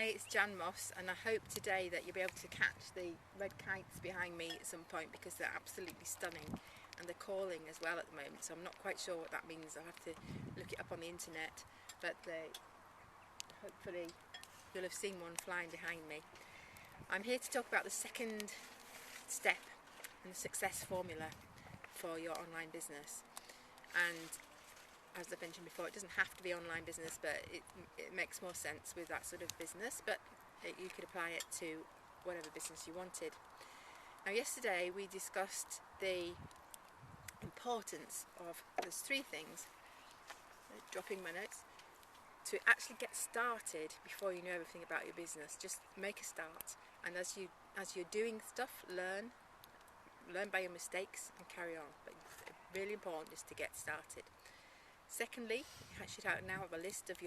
Hi, it's Jan Moss, and I hope today that you'll be able to catch the red kites behind me at some point, because they're absolutely stunning and they're calling as well at the moment, so I'm not quite sure what that means. I'll have to look it up on the internet, but hopefully you'll have seen one flying behind me. I'm here to talk about the second step in the success formula for your online business. And as I mentioned before, it doesn't have to be online business, but it makes more sense with that sort of business, but you could apply it to whatever business you wanted. Now, yesterday we discussed the importance of, there's three things, dropping my notes, to actually get started before you know everything about your business. Just make a start, and as you're doing stuff, learn by your mistakes and carry on. But it's really important is to get started. Secondly, you should now have a list of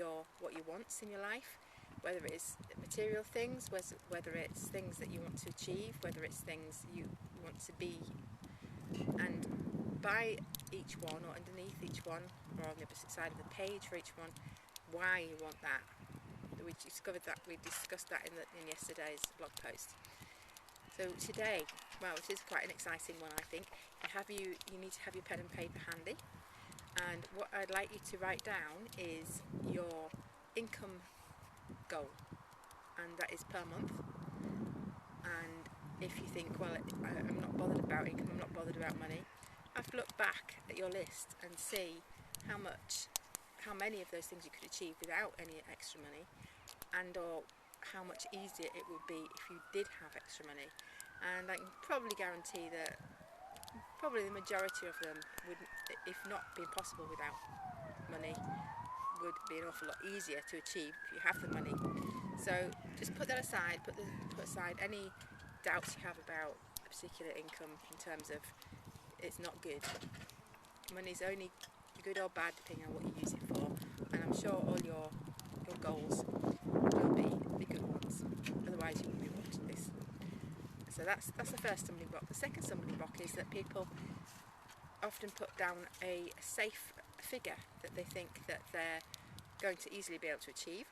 what you want in your life, whether it's material things, whether it's things that you want to achieve, whether it's things you want to be, and by each one, or underneath each one, or on the opposite side of the page for each one, why you want that. We discussed that in yesterday's blog post. So today, well, it is quite an exciting one, I think. You need to have your pen and paper handy. And what I'd like you to write down is your income goal, and that is per month. And if you think, well, I'm not bothered about income, I'm not bothered about money, have to look back at your list and see how many of those things you could achieve without any extra money, and or how much easier it would be if you did have extra money. And I can probably guarantee that probably the majority of them would, if not be possible without money, would be an awful lot easier to achieve if you have the money. So just put that aside, put aside any doubts you have about a particular income in terms of it's not good. Money's only good or bad depending on what you use it for, and I'm sure all your goals will be good ones, otherwise you wouldn't be watching this. So that's the first stumbling block. The second stumbling block is that people often put down a safe figure that they think that they're going to easily be able to achieve,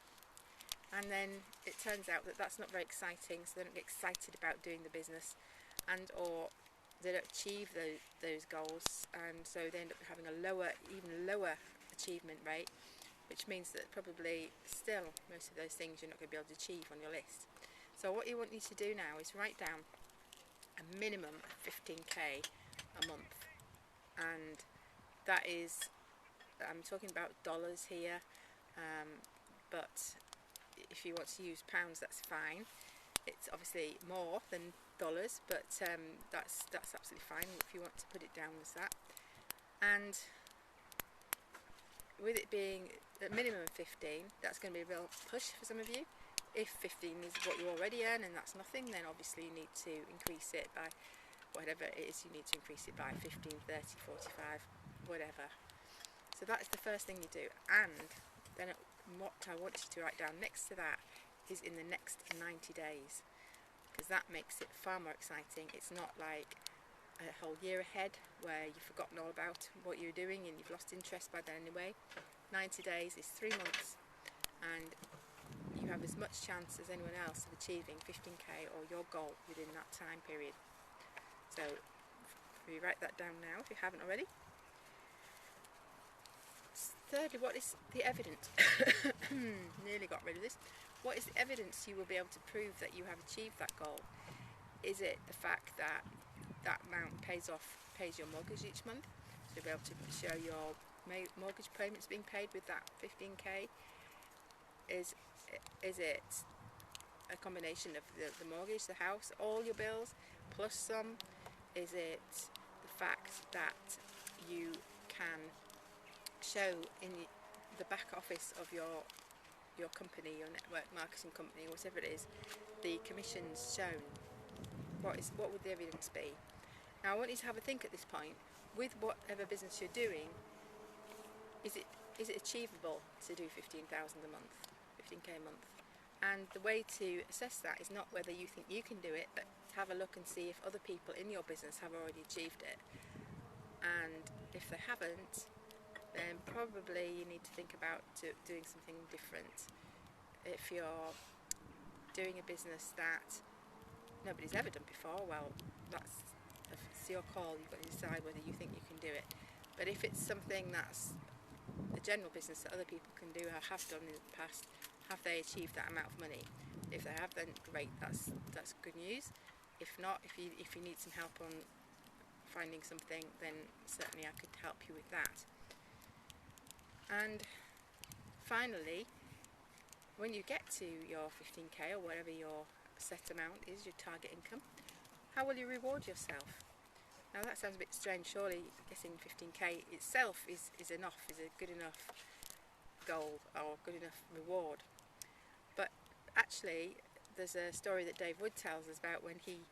and then it turns out that that's not very exciting, so they don't get excited about doing the business, and or they don't achieve those goals, and so they end up having even lower achievement rate, which means that probably still most of those things you're not going to be able to achieve on your list. So what you want you to do now is write down a minimum of 15k a month, and that is, I'm talking about dollars here, but if you want to use pounds, that's fine. It's obviously more than dollars, but that's absolutely fine if you want to put it down as that. And with it being a minimum of 15, that's going to be a real push for some of you. If 15 is what you already earn and that's nothing, then obviously you need to increase it by whatever it is you need to increase it by, 15, 30, 45, whatever. So that's the first thing you do. And then what I want you to write down next to that is in the next 90 days, because that makes it far more exciting. It's not like a whole year ahead where you've forgotten all about what you're doing and you've lost interest by then anyway. 90 days is 3 months, and you have as much chance as anyone else of achieving 15k or your goal within that time period. So you write that down now if you haven't already. Thirdly, what is the evidence? Nearly got rid of this. What is the evidence you will be able to prove that you have achieved that goal? Is it the fact that that amount pays your mortgage each month? So you'll be able to show your mortgage payments being paid with that 15k? Is it a combination of the mortgage, the house, all your bills, plus some? Is it the fact that you can show in the back office of your company, your network marketing company, whatever it is, the commissions shown? What would the evidence be? Now I want you to have a think at this point, with whatever business you're doing, is it achievable to do 15,000 a month, 15k a month? And the way to assess that is not whether you think you can do it, but to have a look and see if other people in your business have already achieved it. And if they haven't, then probably you need to think about doing something different. If you're doing a business that nobody's ever done before, well, it's your call. You've got to decide whether you think you can do it. But if it's something that's a general business that other people can do or have done in the past, have they achieved that amount of money? If they have, then great, that's good news. If not, if you need some help on finding something, then certainly I could help you with that. And finally, when you get to your 15k or whatever your set amount is, your target income, how will you reward yourself? Now that sounds a bit strange. Surely getting 15k itself is enough, is a good enough goal or good enough reward. But actually, there's a story that Dave Wood tells us about when he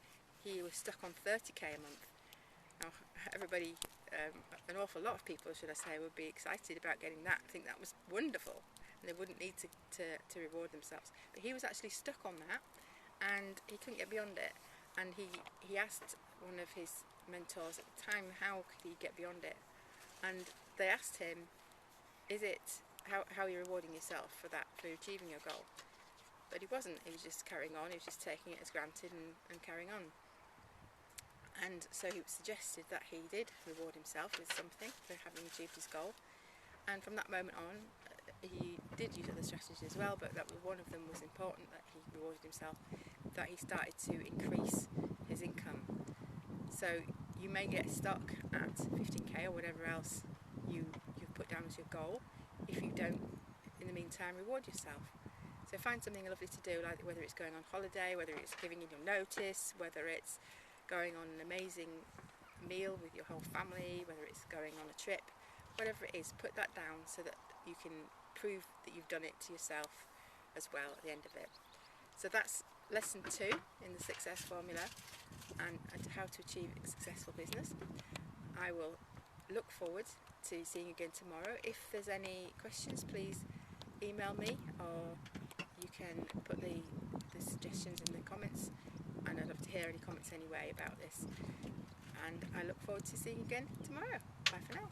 was stuck on 30k a month. Now everybody, an awful lot of people, should I say, would be excited about getting that. I think that was wonderful, and they wouldn't need to reward themselves. But he was actually stuck on that, and he couldn't get beyond it. And he asked one of his mentors at the time how could he get beyond it, and they asked him, is it how are you rewarding yourself for achieving your goal? But he wasn't. He was just carrying on. He was just taking it as granted and carrying on. And so he suggested that he did reward himself with something for having achieved his goal. And from that moment on, he did use other strategies as well, but one of them was important, that he rewarded himself, that he started to increase his income. So you may get stuck at 15k or whatever else you've put down as your goal if you don't, in the meantime, reward yourself. So find something lovely to do, like whether it's going on holiday, whether it's giving in your notice, whether it's going on an amazing meal with your whole family, whether it's going on a trip, whatever it is, put that down so that you can prove that you've done it to yourself as well at the end of it. So that's lesson 2 in the success formula, and how to achieve a successful business. I will look forward to seeing you again tomorrow. If there's any questions, please email me, or you can put the suggestions in the comments, and I'd love to hear any comments anyway about this. And I look forward to seeing you again tomorrow. Bye for now.